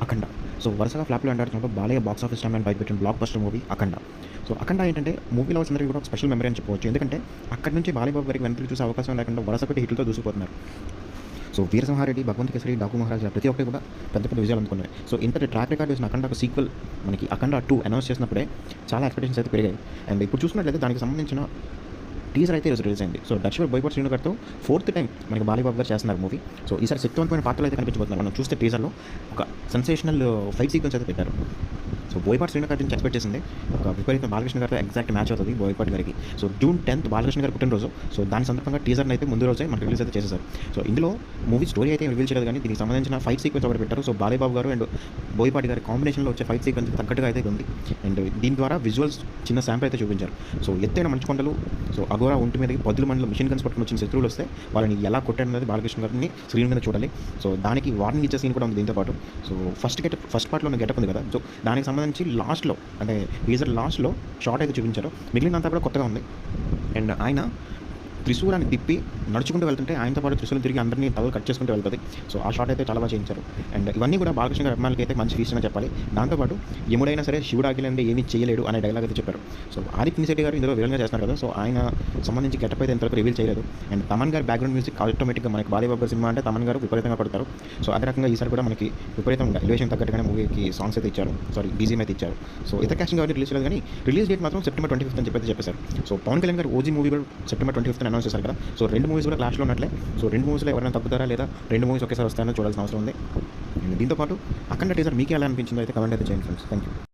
అఖండ. So వరుసగా ఫ్లాప్‌లు వెంటాడుతున్నప్పుడు బాలయ్య బాక్స్ ఆఫీస్ టైమ్‌లైన్ బయటపెట్టిన blockbuster movie Akhanda. So Akhanda ఏంటంటే మూవీ లవర్స్ అందరికీ కూడా ఒక స్పెషల్ మెమరీ అని చెప్పుకోవచ్చు. ఎందుకంటే అక్కడి నుంచి బాలయ్య బాబు గారికి వెనక్కి చూసే అవకాశం లేకుండా వరుసపెట్టి హిట్‌లతో దూసుకుపోతున్నారు. సో 'వీరసింహారెడ్డి', 'భగవంత్ కేసరి', 'డాకు మహారాజు' ప్రతి ఒక్కటి కూడా పెద్ద పెద్ద విజయాలు అందుకున్నాయి. సో ఇంతటి ట్రాక్ రికార్డ్ చేసిన అఖండకు సీక్వెల్ మనకి 'అఖండ 2' అనౌన్స్ చేసినప్పుడే చాలా ఎక్స్‌పెక్టేషన్స్ అయితే పెరిగాయి. అండ్ ఇప్పుడు చూసుకున్నట్లయితే దానికి సంబంధించిన టీజర్ అయితే ఈరోజు రిలీజ్ అయింది. సో దర్శకుడు బోయపాటి శ్రీను గారితో ఫోర్త్ టైం మనకి బాలయ్య బాబు గారు చేస్తున్నారు మూవీ. సో ఈసారి శక్తివంతమైన పాత్రలు అయితే కనిపించబోతున్నారు. మనం చూస్తే టీజర్‌లో ఒక సెన్సేషనల్ ఫైట్ సీక్వెన్స్ అయితే పెట్టారు. సో బోయపాటి శ్రీను గారి నుంచి ఎక్స్పెక్ట్ చేసింది ఒక విపరీతం బాలకృష్ణ గారితో ఎగ్జాక్ట్ మ్యాచ్ అవుతుంది బోయపాటి గారికి. సో జూన్ 10th బాలకృష్ణ గారి పుట్టినరోజు. సో దాని సందర్భంగా టీజర్ని అయితే ముందు రోజే మనకి రిలీజ్ అయితే చేసేసారు. సో ఇందులో మూవీ స్టోరీ అయితే రివీల్ చేయలేదు, కానీ దీనికి సంబంధించిన ఫైట్ సీక్వెన్స్ ఒకటి పెట్టారు. సో బాలయ్య బాబు గారు అండ్ బోయపాటి గారి కాంబినేషన్లో వచ్చే ఫైట్ సీక్వెన్స్ తగ్గట్టుగా అయితే ఉంది. అండ్ దీని ద్వారా విజువల్స్ చిన్న శాంపుల్ అయితే చూపించారు. సో ఎత్తైన మంచు కొండలు, సో అఘోరా ఒంటి మీదకి పదుల మందిలో మిషన్ గన్స్ పట్టుకుని వచ్చిన శత్రువులు వస్తే వాళ్ళని ఎలా కొట్టారనేది బాలకృష్ణ గారిని స్క్రీన్ మీద చూడాలి. సో దానికి వార్నింగ్ ఇచ్చే సీన్ కూడా ఉంది దీంతో పాటు. సో ఫస్ట్ పార్ట్లో ఉన్న గెటప్ ఉంది కదా, సో దానికి సంబంధించి లాస్ట్లో అంటే టీజర్ లాస్ట్లో షార్ట్ అయితే చూపించారు. మిగిలినంతా కూడా కొత్తగా ఉంది. అండ్ ఆయన త్రిశూలాన్ని తిప్పి నడుచుకుంటూ వెళ్తుంటే ఆయనతో పాటు త్రిశూలం తిరిగి అందరినీ తలలు కట్ చేసుకుంటూ వెళ్తుంది. సో ఆ షాట్ అయితే చాలా బాగా చేయించారు. అండ్ ఇవన్నీ కూడా బాలకృష్ణ గారి అభిమానులకి అయితే మంచి ఫీస్ట్ అని చెప్పాలి. దాంతోపాటు యముడైనా సరే శివుడు ఆగిలంటే ఏమీ చేయలేడు అనే డైలాగ్ అయితే చెప్పారు. సో ఆదిత్య నిశెట్టి గారు ఇందులో విలన్గా చేస్తున్నారు కదా, సో ఆయన సంబంధించి గెటప్ అయితే ఇంతవరకు రివీల్ చేయలేదు. అండ్ తమన్ గారి బ్యాక్గ్రౌండ్ మ్యూజిక్ ఆటోమేటిక్గా మనకి బాలయ్య బాబు సినిమా అంటే తమన్ గారు విపరీతంగా పడతారు. సో అదే రకంగా ఈసారి కూడా మనకి విపరీతంగా ఎలివేషన్ తగ్గట్టుగానే మూవీకి సాంగ్స్ అయితే ఇచ్చారు, సారీ బీజిఎం అయితే ఇచ్చారు. సో ఇతర క్యాస్టింగ్ కాబట్టి రిలీజ్ లేదు, కానీ రిలీజ్ డేట్ మాత్రం September 25th అని చెప్పేశారు. సో పవన్ కళ్యాణ్ గారు ఓజీ మూవీ కూడా September 25th అనౌన్స్ చేశారు కదా. సో రెండు మూవీస్ కూడా క్లాష్లో ఉన్నట్లే. సో రెండు మూవీస్లో ఎవరైనా తగ్గుతారా లేదా రెండు మూవీస్ ఒకేసారి వస్తాయని చూడాల్సిన అవసరం ఉంది. అండ్ దీంతో పాటు అఖండ టీజర్ మీకు ఎలా అనిపించిందో అయితే కమెంట్ అయితే చేయండి ఫ్రెండ్స్. Thank you.